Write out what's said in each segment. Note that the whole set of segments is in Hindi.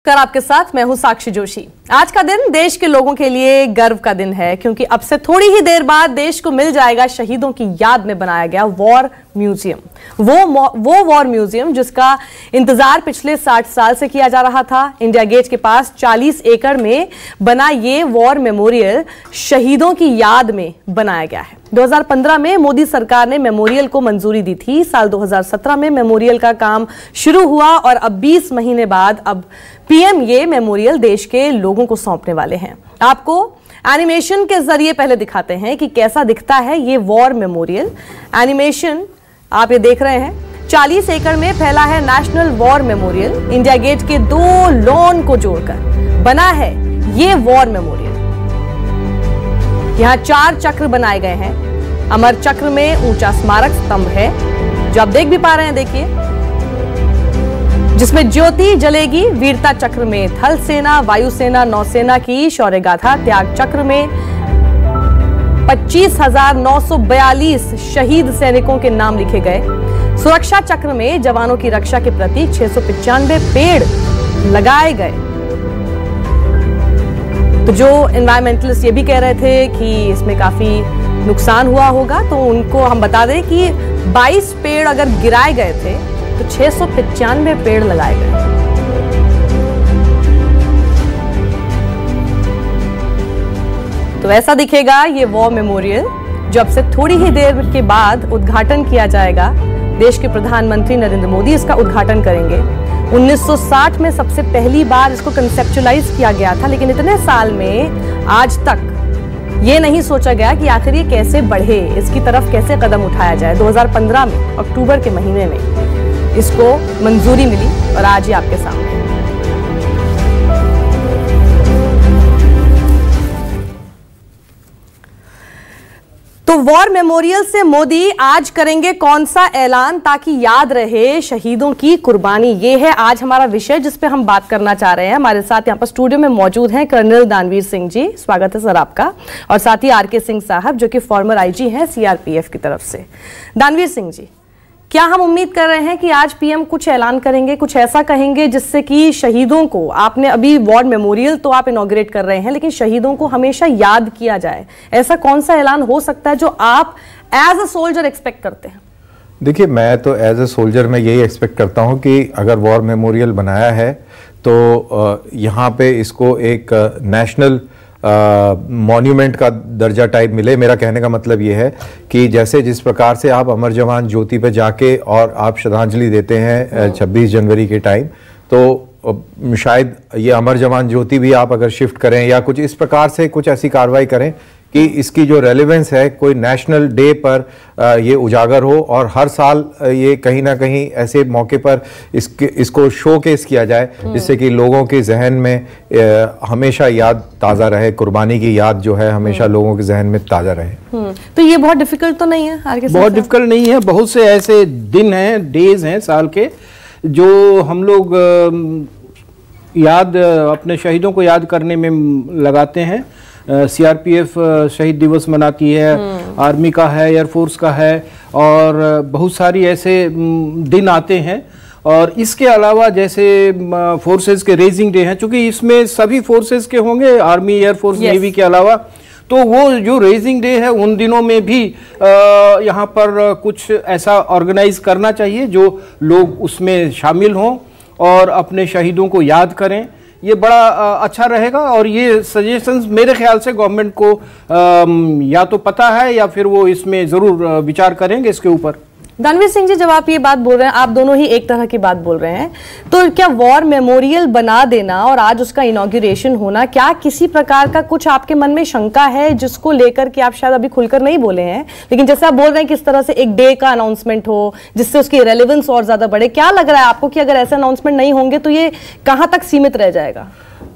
नमस्कार, आपके साथ मैं हूं साक्षी जोशी। आज का दिन देश के लोगों के लिए गर्व का दिन है, क्योंकि अब से थोड़ी ही देर बाद देश को मिल जाएगा शहीदों की याद में बनाया गया वॉर म्यूजियम। वो वॉर म्यूजियम जिसका इंतजार पिछले 60 साल से किया जा रहा था। इंडिया गेट के पास 40 एकड़ में बना ये वॉर मेमोरियल शहीदों की याद में बनाया गया है। 2015 में मोदी सरकार ने मेमोरियल को मंजूरी दी थी। साल 2017 में मेमोरियल का काम शुरू हुआ और अब 20 महीने बाद अब पीएम ये मेमोरियल देश के लोगों को सौंपने वाले हैं। आपको एनिमेशन के जरिए पहले दिखाते हैं कि कैसा दिखता है ये वॉर मेमोरियल। एनिमेशन आप ये देख रहे हैं। 40 एकड़ में फैला है national war memorial. India gate के 2 लॉन को जोड़कर बना है ये वॉर मेमोरियल। यहां 4 चक्र बनाए गए हैं। अमर चक्र में ऊंचा स्मारक स्तंभ है जो आप देख भी पा रहे हैं, देखिए, जिसमें ज्योति जलेगी। वीरता चक्र में थल सेना, वायुसेना, नौसेना की शौर्य गाथा। त्याग चक्र में 25,942 शहीद सैनिकों के नाम लिखे गए। सुरक्षा चक्र में जवानों की रक्षा के प्रति 695 पेड़ लगाए गए। तो जो एनवायरमेंटलिस्ट ये भी कह रहे थे कि इसमें काफी नुकसान हुआ होगा, तो उनको हम बता दें कि 22 पेड़ अगर गिराए गए थे तो 695 पेड़ लगाए गए। तो ऐसा दिखेगा ये वॉर मेमोरियल, जो अब से थोड़ी ही देर के बाद उद्घाटन किया जाएगा। देश के प्रधानमंत्री नरेंद्र मोदी इसका उद्घाटन करेंगे। 1960 में सबसे पहली बार इसको कंसेप्चुलाइज किया गया था, लेकिन इतने साल में आज तक ये नहीं सोचा गया कि आखिर ये कैसे बढ़े, इसकी तरफ कैसे कदम उठाया जाए। 2015 में अक्टूबर के महीने में इसको मंजूरी मिली और आज ये आपके सामने है। तो वॉर मेमोरियल से मोदी आज करेंगे कौन सा ऐलान ताकि याद रहे शहीदों की कुर्बानी, ये है आज हमारा विषय जिस पे हम बात करना चाह रहे हैं। हमारे साथ यहाँ पर स्टूडियो में मौजूद हैं कर्नल दानवीर सिंह जी, स्वागत है सर आपका, और साथ ही आरके सिंह साहब जो कि फॉर्मर आईजी हैं सीआरपीएफ की तरफ से। दानवीर सिंह जी, क्या हम उम्मीद कर रहे हैं कि आज पीएम कुछ ऐलान करेंगे, कुछ ऐसा कहेंगे जिससे कि शहीदों को, आपने अभी वॉर मेमोरियल तो आप इनॉग्रेट कर रहे हैं, लेकिन शहीदों को हमेशा याद किया जाए, ऐसा कौन सा ऐलान हो सकता है जो आप एज अ सोल्जर एक्सपेक्ट करते हैं? देखिए, मैं तो एज अ सोल्जर मैं यही एक्सपेक्ट करता हूं कि अगर वॉर मेमोरियल बनाया है तो यहाँ पे इसको एक नेशनल मॉन्यूमेंट का दर्जा टाइप मिले। मेरा कहने का मतलब ये है कि जैसे जिस प्रकार से आप अमर जवान ज्योति पे जाके और आप श्रद्धांजलि देते हैं 26 जनवरी के टाइम, तो शायद ये अमर जवान ज्योति भी आप अगर शिफ्ट करें या कुछ इस प्रकार से कुछ ऐसी कार्रवाई करें कि इसकी जो रेलेवेंस है कोई नेशनल डे पर ये उजागर हो और हर साल ये कहीं ना कहीं ऐसे मौके पर इसको शोकेस किया जाए, जिससे कि लोगों के जहन में हमेशा याद ताज़ा रहे, कुर्बानी की याद जो है हमेशा लोगों के जहन में ताज़ा रहे। तो ये बहुत डिफिकल्ट तो नहीं है? बहुत डिफिकल्ट नहीं है। बहुत से ऐसे दिन हैं, डेज हैं साल के, जो हम लोग याद अपने शहीदों को याद करने में लगाते हैं। सीआरपीएफ शहीद दिवस मनाती है, आर्मी का है, एयरफोर्स का है, और बहुत सारी ऐसे दिन आते हैं। और इसके अलावा जैसे फोर्सेस के रेजिंग डे हैं, चूंकि इसमें सभी फोर्सेस के होंगे, आर्मी, एयरफोर्स, नेवी के अलावा, तो वो जो रेजिंग डे है उन दिनों में भी यहाँ पर कुछ ऐसा ऑर्गेनाइज करना चाहिए जो लोग उसमें शामिल हों और अपने शहीदों को याद करें। ये बड़ा अच्छा रहेगा। और ये सजेशंस मेरे ख्याल से गवर्नमेंट को या तो पता है या फिर वो इसमें ज़रूर विचार करेंगे इसके ऊपर। दानवीर सिंह जी, जब आप ये बात बोल रहे हैं, आप दोनों ही एक तरह की बात बोल रहे हैं, तो क्या वॉर मेमोरियल बना देना और आज उसका इनॉग्रेशन होना, क्या किसी प्रकार का कुछ आपके मन में शंका है जिसको लेकर के आप शायद अभी खुलकर नहीं बोले हैं, लेकिन जैसे आप बोल रहे हैं किस तरह से एक डे का अनाउंसमेंट हो जिससे उसकी रेलेवेंस और ज्यादा बढ़े, क्या लग रहा है आपको कि अगर ऐसे अनाउंसमेंट नहीं होंगे तो ये कहां तक सीमित रह जाएगा?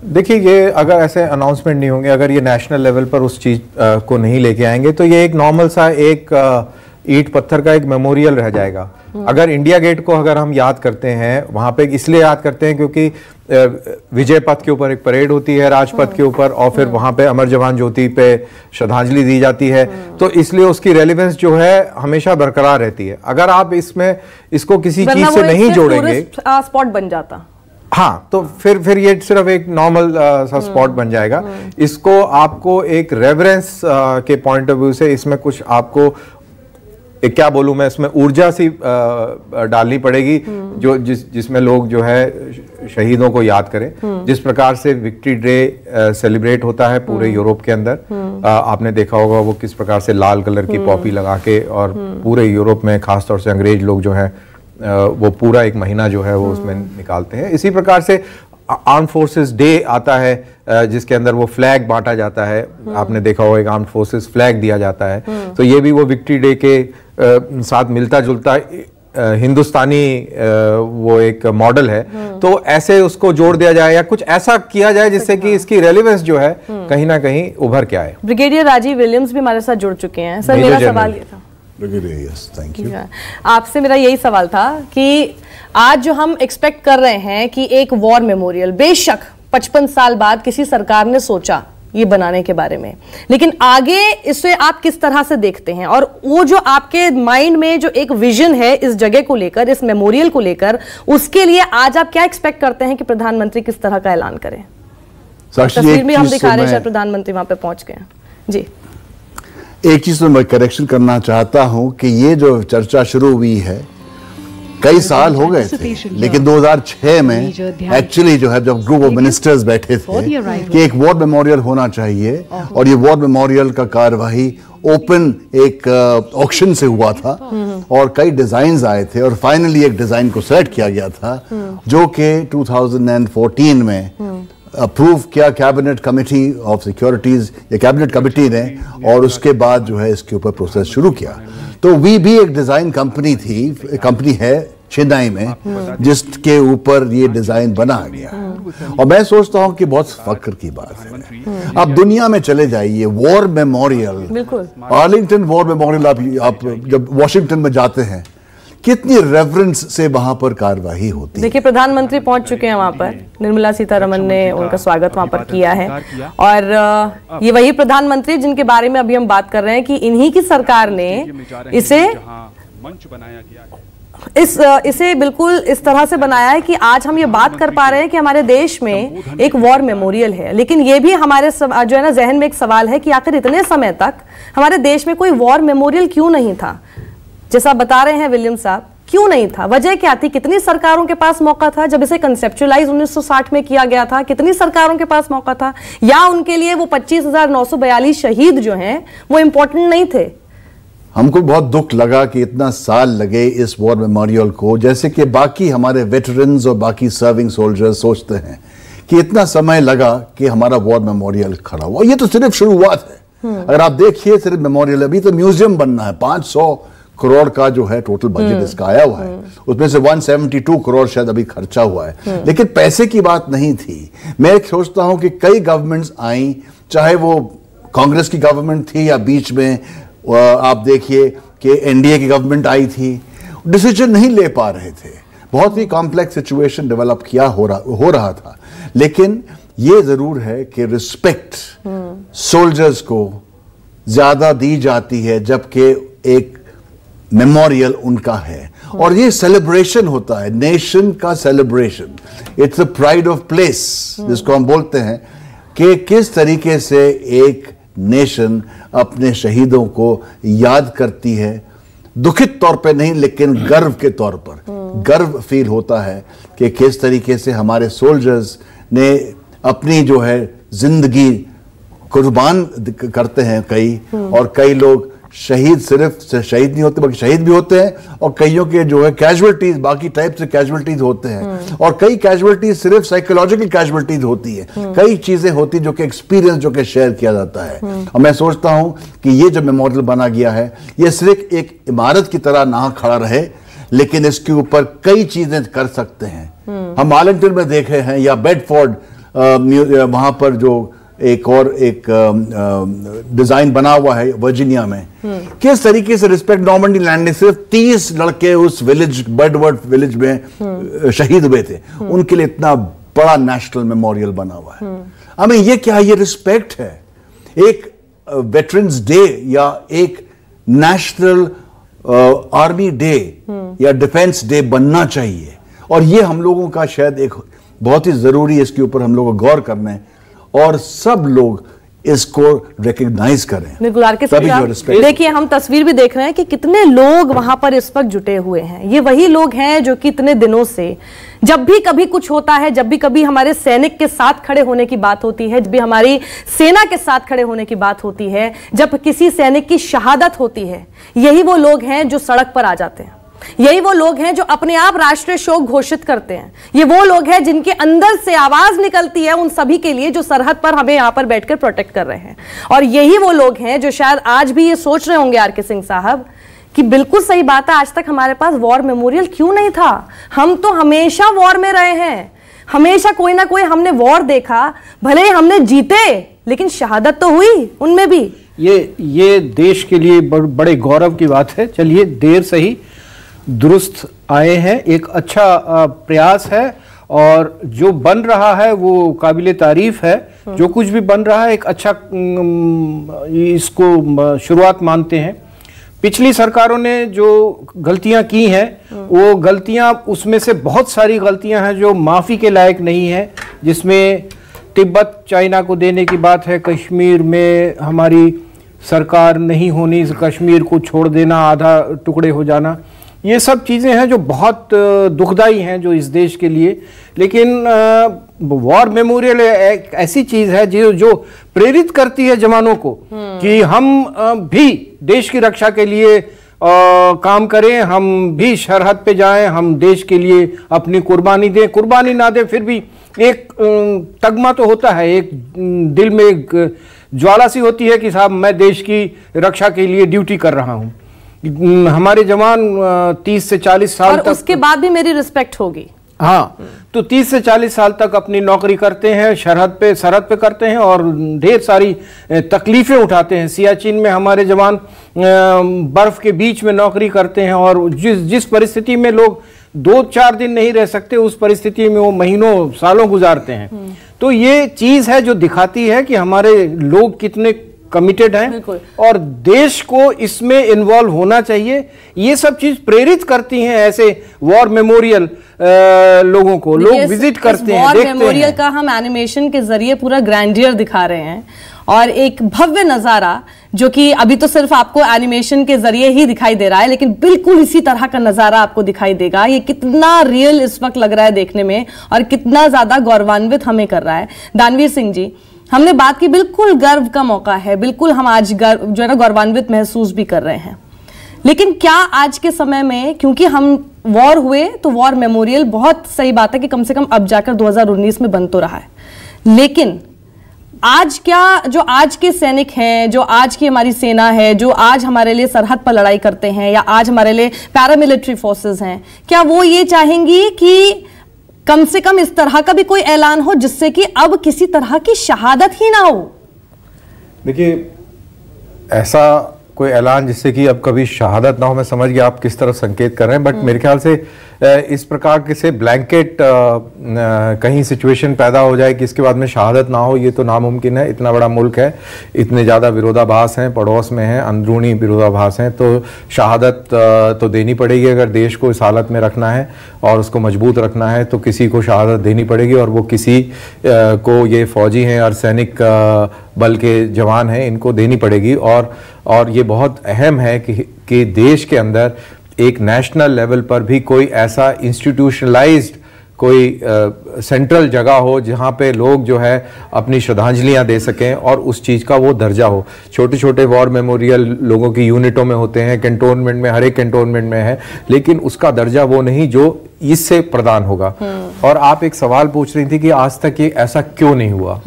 देखिए, ये अगर ऐसे अनाउंसमेंट नहीं होंगे, अगर ये नेशनल लेवल पर उस चीज को नहीं लेके आएंगे, तो ये एक नॉर्मल सा एक ईंट पत्थर का एक मेमोरियल रह जाएगा। अगर इंडिया गेट को अगर हम याद करते हैं, वहां पे इसलिए याद करते हैं क्योंकि विजय पथ के ऊपर एक परेड होती है, राजपथ के ऊपर, और फिर वहां पे अमर जवान ज्योति पे श्रद्धांजलि दी जाती है, तो इसलिए उसकी रेलेवेंस जो है हमेशा बरकरार रहती है। अगर आप इसमें इसको किसी चीज से नहीं जोड़ेंगे, स्पॉट बन जाता। हाँ, तो फिर ये सिर्फ एक नॉर्मल सा स्पॉट बन जाएगा। इसको आपको एक रेवरेंस के पॉइंट ऑफ व्यू से इसमें कुछ आपको क्या बोलूं मैं, इसमें ऊर्जा सी डालनी पड़ेगी, जो जिसमें लोग जो है शहीदों को याद करें। जिस प्रकार से विक्ट्री डे सेलिब्रेट होता है पूरे यूरोप के अंदर, आपने देखा होगा वो किस प्रकार से लाल कलर की पॉपी लगा के, और पूरे यूरोप में खासतौर से अंग्रेज लोग जो है वो पूरा एक महीना जो है वो उसमें निकालते हैं। इसी प्रकार से आर्म फोर्सेस डे आता है जिसके अंदर वो फ्लैग बांटा जाता है। आपने देखा होगा एक आर्म फोर्सेस फ्लैग दिया जाता है। तो ये भी वो विक्ट्री डे के साथ मिलता जुलता हिंदुस्तानी वो एक मॉडल है। तो ऐसे उसको जोड़ दिया जाए या कुछ ऐसा किया जाए जिससे कि इसकी रेलेवेंस जो है कहीं ना कहीं उभर के आए। ब्रिगेडियर राजीव विलियम्स भी हमारे साथ जुड़ चुके हैं। सर, मेरा सवाल ये था, थैंक यू। आपसे मेरा यही सवाल था कि आज जो हम एक्सपेक्ट कर रहे हैं कि एक वॉर मेमोरियल, बेशक 55 साल बाद किसी सरकार ने सोचा ये बनाने के बारे में, लेकिन आगे इसे आप किस तरह से देखते हैं, और वो जो आपके माइंड में जो एक विजन है इस जगह को लेकर, इस मेमोरियल को लेकर, उसके लिए आज आप क्या एक्सपेक्ट करते हैं कि प्रधानमंत्री किस तरह का ऐलान करें? तस्वीर में हम दिखा रहे हैं शायद प्रधानमंत्री वहां पे पहुंच गए। जी, एक चीज तो मैं करेक्शन करना चाहता हूं कि ये जो चर्चा शुरू हुई है कई साल हो गए थे, लेकिन 2006 में एक्चुअली जो है जब ग्रुप ऑफ मिनिस्टर्स बैठे थे कि एक वॉर मेमोरियल होना चाहिए, और ये वॉर मेमोरियल का कार्यवाही ओपन एक ऑक्शन से हुआ था और कई डिजाइन्स आए थे, और फाइनली एक डिजाइन को सेलेक्ट किया गया था जो कि 2014 में अप्रूव किया कैबिनेट कमेटी ऑफ सिक्योरिटीज या कैबिनेट कमेटी ने, और उसके बाद जो है इसके ऊपर प्रोसेस शुरू किया। तो वी भी एक डिजाइन कंपनी है चेन्नई में जिसके ऊपर ये डिजाइन बना गया, और मैं सोचता हूं कि बहुत फख्र की बात है। आप दुनिया में चले जाइए, war memorial, Arlington war memorial, आप जब वॉशिंगटन में जाते हैं कितनी रेवरेंस से वहां पर कार्यवाही होती है। देखिए, प्रधानमंत्री पहुंच चुके हैं वहां पर, निर्मला सीतारमण ने उनका स्वागत वहां पर किया है, और ये वही प्रधानमंत्री जिनके बारे में अभी हम बात कर रहे हैं कि इन्हीं की सरकार ने इसे बिल्कुल इस तरह से बनाया है कि आज हम ये बात कर पा रहे हैं कि हमारे देश में एक वॉर मेमोरियल है। लेकिन ये भी हमारे जो है ना जहन में एक सवाल है कि आखिर इतने समय तक हमारे देश में कोई वॉर मेमोरियल क्यों नहीं था? जैसा बता रहे हैं विलियम साहब, क्यों नहीं था? वजह क्या थी? कितनी सरकारों के पास मौका था जब इसे कंसेप्चुअलाइज 1960 में किया गया था? कितनी सरकारों के पास मौका था? या उनके लिए वो 25,942 शहीद जो हैं वो इंपॉर्टेंट नहीं थे? हमको बहुत दुख लगा कि इतना साल लगे इस वॉर मेमोरियल को, जैसे कि बाकी हमारे वेटरन्स और बाकी सर्विंग सोल्जर्स सोचते हैं कि इतना समय लगा कि हमारा वॉर मेमोरियल खड़ा हुआ। ये तो सिर्फ शुरुआत है। अगर आप देखिए सिर्फ मेमोरियल, अभी तो म्यूजियम बनना है। 500 करोड़ का जो है टोटल बजट इसका आया हुआ है, उसमें से 172 करोड़ शायद अभी खर्चा हुआ है, लेकिन पैसे की बात नहीं थी। मैं सोचता हूं कि कई गवर्नमेंट्स आई, चाहे वो कांग्रेस की गवर्नमेंट थी या बीच में आप देखिए कि एनडीए की गवर्नमेंट आई थी, डिसीजन नहीं ले पा रहे थे। बहुत ही कॉम्प्लेक्स सिचुएशन डेवलप किया हो रहा था, लेकिन ये जरूर है कि रिस्पेक्ट सोल्जर्स को ज्यादा दी जाती है जबकि एक मेमोरियल उनका है, और ये सेलिब्रेशन होता है, नेशन का celebration. It's a pride of place जिसको हम बोलते हैं कि किस तरीके से एक नेशन अपने शहीदों को याद करती है, दुखित तौर पे नहीं लेकिन गर्व के तौर पर गर्व फील होता है कि किस तरीके से हमारे सोल्जर्स ने अपनी जो है जिंदगी कुर्बान करते हैं कई, और कई लोग शहीद सिर्फ शहीद नहीं होते बल्कि शहीद भी होते हैं, और कईयों के जो है कैजुअलिटीज बाकी टाइप से कैजुअलिटीज होते हैं, और कई कैजुअलिटीज सिर्फ साइकोलॉजिकल कैजुअलिटीज होती है। कई चीजें होती जो कि एक्सपीरियंस जो कि शेयर किया जाता है। और मैं सोचता हूं कि ये जो मेमोरियल बना गया है ये सिर्फ एक इमारत की तरह ना खड़ा रहे, लेकिन इसके ऊपर कई चीजें कर सकते हैं। हम आर्लिंगटन में देखे हैं या बेडफोर्ड वहां पर जो एक डिजाइन बना हुआ है वर्जीनिया में, किस तरीके से रिस्पेक्ट नॉर्मंडी लैंड में सिर्फ 30 लड़के उस विलेज बर्डवर्थ विलेज में शहीद हुए थे, उनके लिए इतना बड़ा नेशनल मेमोरियल बना हुआ है। हमें ये क्या, ये रिस्पेक्ट है। एक वेटरन्स डे या एक नेशनल आर्मी डे या डिफेंस डे बनना चाहिए, और ये हम लोगों का शायद एक बहुत ही ज़रूरी है इसके ऊपर हम लोग को गौर करना है और सब लोग इसको रिकग्नाइज करें। बिल्कुल देखिए, हम तस्वीर भी देख रहे हैं कि कितने लोग वहां पर इस वक्त जुटे हुए हैं। ये वही लोग हैं जो कि इतने दिनों से जब भी कभी कुछ होता है, जब भी कभी हमारे सैनिक के साथ खड़े होने की बात होती है, जब भी हमारी सेना के साथ खड़े होने की बात होती है, जब किसी सैनिक की शहादत होती है, यही वो लोग हैं जो सड़क पर आ जाते हैं। यही वो लोग हैं जो अपने आप राष्ट्रीय शोक घोषित करते हैं। ये वो लोग हैं जिनके अंदर से आवाज निकलती है उन सभी के लिए जो सरहद पर हमें यहां पर बैठकर प्रोटेक्ट कर रहे हैं। और यही वो लोग हैं जो शायद आज भी ये सोच रहे होंगे आर.के. सिंह साहब कि बिल्कुल सही बात है, आज तक हमारे पास वॉर मेमोरियल क्यों नहीं था। हम तो हमेशा वॉर में रहे हैं, हमेशा कोई ना कोई हमने वॉर देखा, भले ही हमने जीते लेकिन शहादत तो हुई उनमें भी। ये देश के लिए बड़े गौरव की बात है। चलिए, देर सही दुरुस्त आए हैं, एक अच्छा प्रयास है और जो बन रहा है वो काबिले तारीफ है। जो कुछ भी बन रहा है एक अच्छा इसको शुरुआत मानते हैं। पिछली सरकारों ने जो गलतियां की हैं वो गलतियां, उसमें से बहुत सारी गलतियां हैं जो माफ़ी के लायक नहीं है, जिसमें तिब्बत चाइना को देने की बात है, कश्मीर में हमारी सरकार नहीं होनी, कश्मीर को छोड़ देना, आधा टुकड़े हो जाना, ये सब चीज़ें हैं जो बहुत दुखदाई हैं जो इस देश के लिए। लेकिन वॉर मेमोरियल एक ऐसी चीज़ है जो प्रेरित करती है जवानों को कि हम भी देश की रक्षा के लिए काम करें, हम भी सरहद पे जाएं, हम देश के लिए अपनी कुर्बानी दें। कुर्बानी ना दें फिर भी एक तगमा तो होता है, एक दिल में एक ज्वाला सी होती है कि साहब मैं देश की रक्षा के लिए ड्यूटी कर रहा हूँ। हमारे जवान 30 से 40 साल तक, उसके बाद भी मेरी रिस्पेक्ट होगी। हाँ, तो 30 से 40 साल तक अपनी नौकरी करते हैं, सरहद पे करते हैं और ढेर सारी तकलीफें उठाते हैं। सियाचिन में हमारे जवान बर्फ के बीच में नौकरी करते हैं और जिस परिस्थिति में लोग 2-4 दिन नहीं रह सकते, उस परिस्थिति में वो महीनों सालों गुजारते हैं। तो ये चीज है जो दिखाती है कि हमारे लोग कितने कमिटेड हैं और देश को इसमें इन्वॉल्व होना चाहिए। ये सब चीज प्रेरित करती हैं ऐसे वॉर मेमोरियल लोगों को। लोग विजिट करते हैं, देखते हैं। वॉर मेमोरियल का हम एनिमेशन के जरिए पूरा ग्रैंडियर दिखा रहे हैं और एक भव्य नजारा जो कि अभी तो सिर्फ आपको एनिमेशन के जरिए ही दिखाई दे रहा है, लेकिन बिल्कुल इसी तरह का नजारा आपको दिखाई देगा। ये कितना रियल इस वक्त लग रहा है देखने में और कितना ज्यादा गौरवान्वित हमें कर रहा है। दानवीर सिंह जी, हमने बात की, बिल्कुल गर्व का मौका है, बिल्कुल हम आज जो है ना गौरवान्वित महसूस भी कर रहे हैं। लेकिन क्या आज के समय में, क्योंकि हम वॉर हुए तो वॉर मेमोरियल, बहुत सही बात है कि कम से कम अब जाकर 2019 में बन तो रहा है, लेकिन आज क्या जो आज के सैनिक हैं, जो आज की हमारी सेना है, जो आज हमारे लिए सरहद पर लड़ाई करते हैं या आज हमारे लिए पैरामिलिट्री फोर्सेस हैं, क्या वो ये चाहेंगी कि कम से कम इस तरह का भी कोई ऐलान हो जिससे कि अब किसी तरह की शहादत ही ना हो? देखिए, ऐसा कोई ऐलान जिससे कि अब कभी शहादत ना हो, मैं समझ गया आप किस तरफ संकेत कर रहे हैं, बट मेरे ख्याल से इस प्रकार के से ब्लैंकेट कहीं सिचुएशन पैदा हो जाए कि इसके बाद में शहादत ना हो, ये तो नामुमकिन है। इतना बड़ा मुल्क है, इतने ज़्यादा विरोधाभास हैं, पड़ोस में हैं, अंदरूनी विरोधाभास हैं, तो शहादत तो देनी पड़ेगी। अगर देश को इस हालत में रखना है और उसको मजबूत रखना है तो किसी को शहादत देनी पड़ेगी और वो किसी को, ये फौजी हैं और सैनिक बल के जवान हैं, इनको देनी पड़ेगी। और ये बहुत अहम है कि देश के अंदर एक नेशनल लेवल पर भी कोई ऐसा इंस्टीट्यूशनलाइज्ड कोई सेंट्रल जगह हो जहाँ पे लोग जो है अपनी श्रद्धांजलियाँ दे सकें और उस चीज़ का वो दर्जा हो। छोटे छोटे वॉर मेमोरियल लोगों की यूनिटों में होते हैं, कैंटोनमेंट में, हर एक कैंटोनमेंट में है, लेकिन उसका दर्जा वो नहीं जो इससे प्रदान होगा। और आप एक सवाल पूछ रही थी कि आज तक ये ऐसा क्यों नहीं हुआ।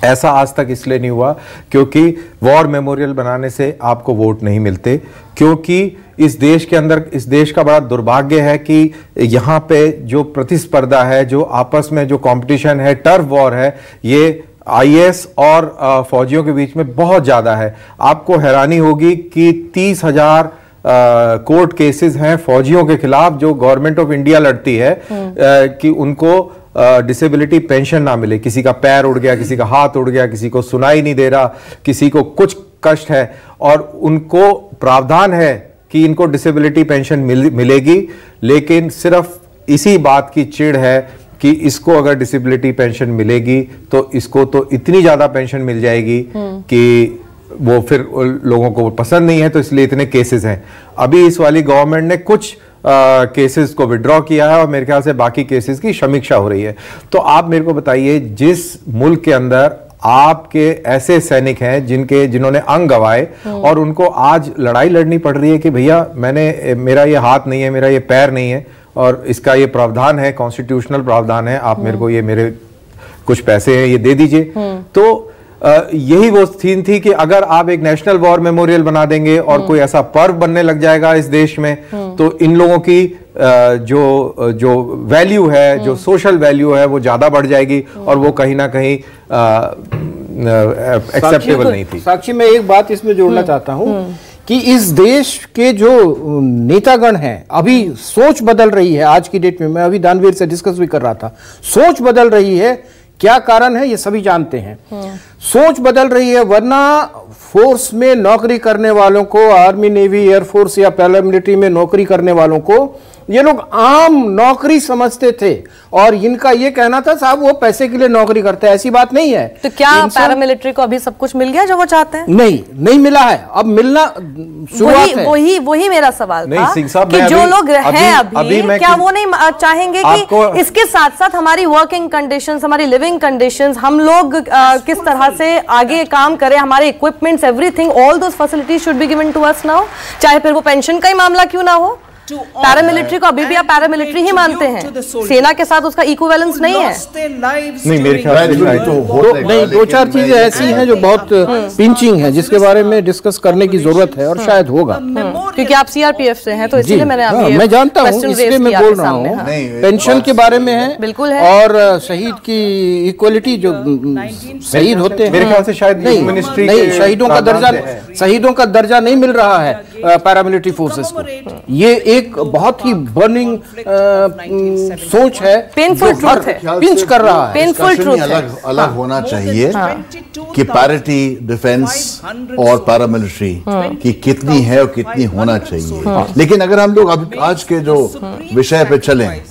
ऐसा आज तक इसलिए नहीं हुआ क्योंकि वॉर मेमोरियल बनाने से आपको वोट नहीं मिलते, क्योंकि इस देश के अंदर, इस देश का बड़ा दुर्भाग्य है कि यहाँ पे जो प्रतिस्पर्धा है, जो आपस में जो कंपटीशन है, टर्फ वॉर है, ये आईएएस और फौजियों के बीच में बहुत ज़्यादा है। आपको हैरानी होगी कि 30,000 कोर्ट केसेस हैं फौजियों के खिलाफ जो गवर्नमेंट ऑफ इंडिया लड़ती है कि उनको डिसेबिलिटी पेंशन ना मिले। किसी का पैर उड़ गया, किसी का हाथ उड़ गया, किसी को सुनाई नहीं दे रहा, किसी को कुछ कष्ट है और उनको प्रावधान है कि इनको डिसेबिलिटी पेंशन मिलेगी, लेकिन सिर्फ इसी बात की चिढ़ है कि इसको अगर डिसेबिलिटी पेंशन मिलेगी तो इसको तो इतनी ज्यादा पेंशन मिल जाएगी कि वो फिर लोगों को पसंद नहीं है, तो इसलिए इतने केसेस हैं। अभी इस वाली गवर्नमेंट ने कुछ केसेस को विड्रॉ किया है और मेरे ख्याल से बाकी केसेस की समीक्षा हो रही है। तो आप मेरे को बताइए, जिस मुल्क के अंदर आपके ऐसे सैनिक हैं जिन्होंने अंग गंवाए और उनको आज लड़ाई लड़नी पड़ रही है कि भैया मेरा ये हाथ नहीं है, मेरा ये पैर नहीं है और इसका ये प्रावधान है, कॉन्स्टिट्यूशनल प्रावधान है, आप मेरे को ये मेरे कुछ पैसे हैं ये दे दीजिए। तो यही वो सीन थी कि अगर आप एक नेशनल वॉर मेमोरियल बना देंगे और कोई ऐसा पर्व बनने लग जाएगा इस देश में, तो इन लोगों की जो वैल्यू है, जो सोशल वैल्यू है, वो ज्यादा बढ़ जाएगी और वो कहीं ना कहीं एक्सेप्टेबल नहीं थी। साक्षी, मैं एक बात इसमें जोड़ना चाहता हूं कि इस देश के जो नेतागण हैं, अभी सोच बदल रही है। आज की डेट में मैं अभी दानवीर से डिस्कस भी कर रहा था, सोच बदल रही है। क्या कारण है ये सभी जानते हैं। सोच बदल रही है, वरना फोर्स में नौकरी करने वालों को, आर्मी, नेवी, एयरफोर्स या पैरामिलिट्री में नौकरी करने वालों को ये लोग आम नौकरी समझते थे और इनका ये कहना था साहब वो पैसे के लिए नौकरी करते हैं। ऐसी बात नहीं है। तो क्या पैरामिलिट्री को अभी सब कुछ मिल गया जो वो चाहते हैं? नहीं मिला है, अब मिलना शुरुआत है। वही मेरा सवाल था कि जो लोग हैं अभी क्या वो नहीं चाहेंगे कि इसके साथ साथ हमारी वर्किंग कंडीशंस, हमारी लिविंग कंडीशंस, हम लोग किस तरह से आगे काम करें, हमारे equipments, everything, all those facilities should be given to us now, चाहे फिर वो पेंशन का ही मामला क्यों ना हो। पैरामिलिट्री को अभी भी आप पैरामिलिटरी ही मानते हैं, सेना के साथ उसका इक्विवेलेंस नहीं है। नहीं, मेरे ख्याल से नहीं, दो चार चीजें ऐसी हैं जो बहुत पिंचिंग है, जिसके बारे में डिस्कस करने की जरूरत है और शायद होगा। क्योंकि आप सीआरपीएफ से हैं, तो इसलिए मैंने मैं जानता हूँ, इसलिए मैं बोल रहा हूँ। पेंशन के बारे में है, बिल्कुल है, और शहीद की इक्वलिटी, जो शहीद होते हैं, मेरे ख्याल से शायद मिनिस्ट्री नहीं, शहीदों का दर्जा नहीं मिल रहा है पैरामिलिट्री फोर्सेस को। ये एक बहुत ही बर्निंग सोच है, पेनफुल ट्रूथ है, पिंच कर रहा है। पेनफुल ट्रूथ अलग होना चाहिए कि पैरिटी डिफेंस और पैरामिलिट्री की कितनी है और कितनी होना चाहिए। लेकिन अगर हम लोग आज के जो विषय पे चलें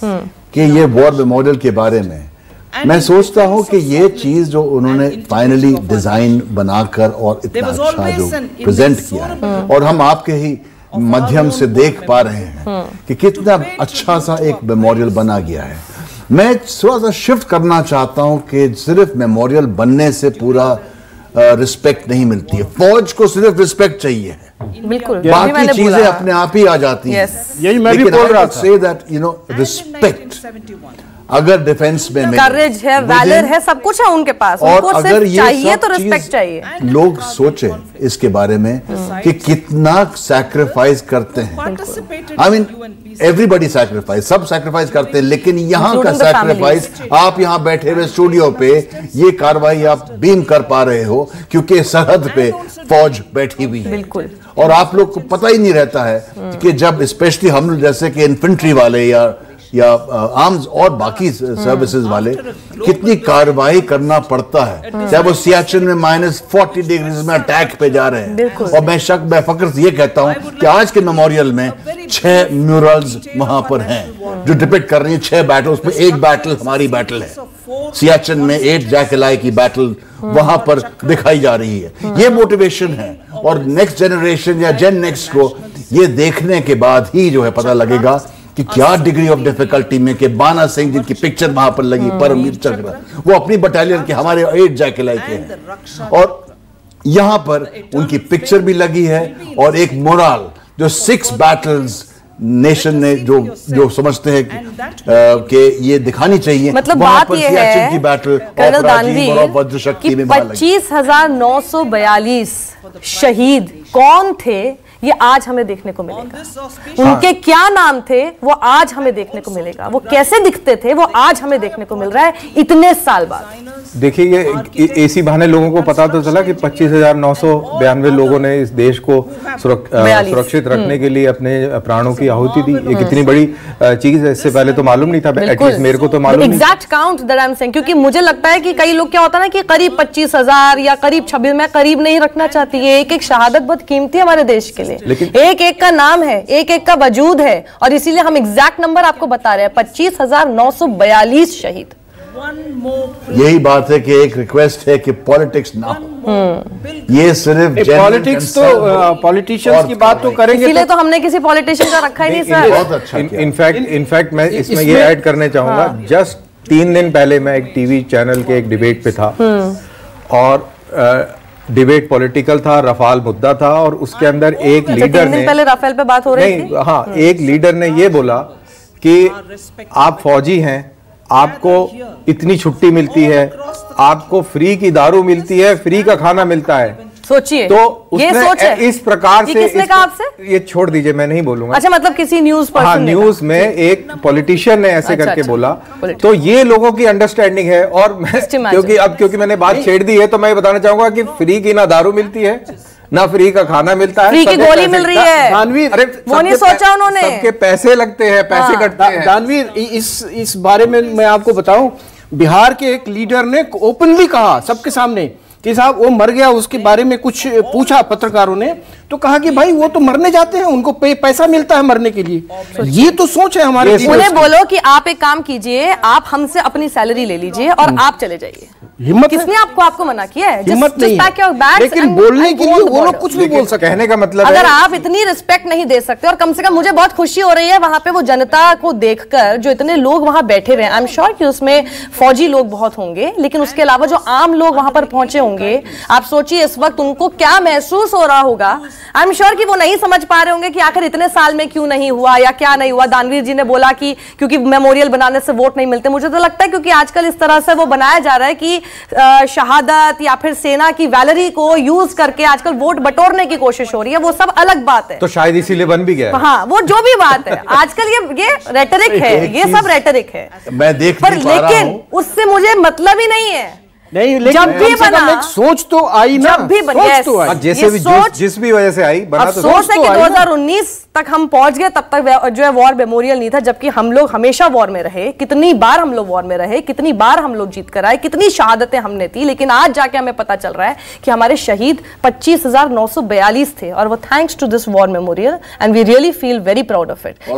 कि ये वॉर मेमोरियल के बारे में, मैं सोचता हूं कि ये चीज जो उन्होंने फाइनली डिजाइन बनाकर और इतना अच्छा जो प्रेजेंट किया है और हम आपके ही माध्यम से देख पा रहे हैं कि कितना अच्छा सा एक मेमोरियल बना गया है। मैं थोड़ा सा शिफ्ट करना चाहता हूं कि सिर्फ मेमोरियल बनने से पूरा रिस्पेक्ट नहीं मिलती है। फौज को सिर्फ रिस्पेक्ट चाहिए है, बिल्कुल, बाकी चीजें अपने आप ही आ जाती हैं। यही मैं भी बोल रहा था, say that you know respect अगर डिफेंस में करेज है, वैलर है, सब कुछ है उनके पास, और उनको अगर ये चाहिए तो रिस्पेक्ट चाहिए। लोग सोचें इसके बारे में कि कितना सैक्रिफाइस करते हैं। आई मीन एवरीबॉडी सैक्रिफाइस, सब सैक्रिफाइस करते हैं, लेकिन यहाँ का सैक्रिफाइस, आप यहाँ बैठे हुए स्टूडियो पे ये कार्रवाई आप बीम कर पा रहे हो क्योंकि सरहद पे फौज बैठी हुई है। बिल्कुल। और आप लोग को पता ही नहीं रहता है कि जब स्पेशली हम लोग जैसे कि इन्फेंट्री वाले या आर्म्स और बाकी सर्विसेज वाले कितनी कार्रवाई करना पड़ता है, चाहे वो सियाचिन में -40 डिग्री में अटैक पे जा रहे हैं। और मैं फक्र से ये कहता हूं कि आज के मेमोरियल में 6 म्यूरल्स वहां पर हैं जो डिपिक्ट कर रही हैं 6 बैटल। उसमें एक बैटल हमारी बैटल है, सियाचिन में 8 जैकेलाई की बैटल वहां पर दिखाई जा रही है। ये मोटिवेशन है और नेक्स्ट जनरेशन या जेन नेक्स्ट को ये देखने के बाद ही जो है पता लगेगा कि क्या डिग्री ऑफ डिफिकल्टी में कि बाना सिंह जिनकी पिक्चर वहां पर लगी, परमवीर चक्र, वो अपनी बटालियन के हमारे 8 जैकेलाई के हैं और यहां पर उनकी पिक्चर भी लगी है और एक मोरल जो 6 बैटल्स नेशन ने जो समझते हैं कि ये दिखानी चाहिए। मतलब बात ये है की बैटल कर्नल दानवीर वज्र शक्ति में 25,942 शहीद कौन थे, ये आज हमें देखने को मिलेगा। उनके क्या नाम थे वो आज हमें देखने को मिलेगा, वो कैसे दिखते थे वो आज हमें देखने को मिल रहा है इतने साल बाद। देखिए, ये इसी बहाने लोगों को पता तो चला कि 25,992 लोगों ने इस देश को सुरक्षित रखने के लिए अपने प्राणों की आहुति दी। ये कितनी बड़ी चीज है, इससे पहले तो मालूम नहीं था, एटलीस्ट मेरे को तो मालूम नहीं। Exact count that I am saying, क्योंकि मुझे लगता है कि कई लोग क्या होता है ना कि करीब 25,000 या करीब 26, मैं करीब नहीं रखना चाहती है। एक एक शहादत बहुत कीमती है हमारे देश के लिए, लेकिन एक एक का नाम है, एक एक का वजूद है, और इसीलिए हम एग्जैक्ट नंबर आपको बता रहे हैं, 25,942 शहीद। यही बात है कि एक रिक्वेस्ट है कि पॉलिटिक्स ना हो, ये सिर्फ पॉलिटिक्स तो पॉलिटिशियंस की बात तो करेंगे, इसीलिए तो हमने किसी पॉलिटिशियन का रखा ही नहीं सर। बहुत अच्छा। इनफैक्ट मैं इसमें ये ऐड करने चाहूंगा, जस्ट 3 दिन पहले मैं एक टीवी चैनल के एक डिबेट पे था, और डिबेट पॉलिटिकल था, रफाल मुद्दा था, और उसके अंदर एक लीडर ने, पहले राफेल पे बात हो रही थी, हाँ, एक लीडर ने ये बोला कि आप फौजी हैं, आपको इतनी छुट्टी मिलती है, आपको फ्री की दारू मिलती है, फ्री का खाना मिलता है। सोचिए, तो ये सोच है इस प्रकार से, किसने कहा आपसे? ये छोड़ दीजिए, मैं नहीं बोलूंगा। अच्छा, मतलब किसी न्यूज पर्सन? हाँ, न्यूज में एक पॉलिटिशियन ने ऐसे करके बोला, तो ये लोगों की अंडरस्टैंडिंग है। और मैं क्योंकि मैंने बात छेड़ दी है, तो मैं बताना चाहूंगा कि फ्री की ना दारू मिलती है, ना फ्री का खाना मिलता है, फ्री की गोली मिल रही है। दानवीर, अरे वो नहीं सोचा उन्होंने, सबके पैसे लगते हैं, पैसे कटते हैं। दानवीर, इस बारे में मैं आपको बताऊं, बिहार के एक लीडर ने ओपनली कहा सबके सामने कि साहब वो मर गया, उसके बारे में कुछ पूछा पत्रकारों ने, तो कहा कि भाई वो तो मरने जाते हैं, उनको पैसा मिलता है मरने के लिए। ये तो सोच है हमारे। उन्हें बोलो कि आप एक काम कीजिए, आप हमसे अपनी सैलरी ले लीजिए और आप चले जाइए। हिम्मत, किसने आपको मना किया है? हिम्मत नहीं है, लेकिन बोलने के लिए वो लोग कुछ भी बोल सकते हैं। कहने का मतलब अगर आप इतनी रिस्पेक्ट नहीं दे सकते, और कम से कम मुझे बहुत खुशी हो रही है वहां पे वो जनता को देखकर, जो इतने लोग वहां बैठे हुए हैं, आई एम श्योर कि उसमें फौजी लोग बहुत होंगे, लेकिन उसके अलावा जो आम लोग वहां पर पहुंचे होंगे, आप सोचिए इस वक्त उनको क्या महसूस हो रहा होगा। आई एम श्योर कि वो नहीं समझ पा रहे होंगे कि आखिर इतने साल में क्यों नहीं हुआ या क्या नहीं हुआ। दानवीर जी ने बोला कि क्योंकि मेमोरियल बनाने से वोट नहीं मिलते। मुझे तो लगता है क्योंकि आजकल इस तरह से वो बनाया जा रहा है कि शहादत या फिर सेना की वैलरी को यूज करके आजकल वोट बटोरने की कोशिश हो रही है। वो सब अलग बात है, तो शायद इसीलिए बन भी गया। हाँ, वो जो भी बात है आजकल ये रेटरिक है, ये सब रेटरिक है। मैं देख नहीं पा रहा हूं, लेकिन उससे मुझे मतलब ही नहीं है। नहीं, लेकिन जब भी बना, एक सोच तो आई ना, जब भी बना, सोच तो आई, जैसे भी जिस भी वजह से आई, बना तो सोच है कि 2019 तक हम पहुंच गए, तब तक जो है वॉर मेमोरियल नहीं था, जबकि हम लोग हमेशा वॉर में रहे। कितनी बार हम लोग वॉर में रहे, कितनी बार हम लोग जीत कर आए, कितनी शहादतें हमने दी, लेकिन आज जाके हमें पता चल रहा है कि हमारे शहीद 25,942 थे, और वो thanks to this war memorial, and we really feel very proud of it.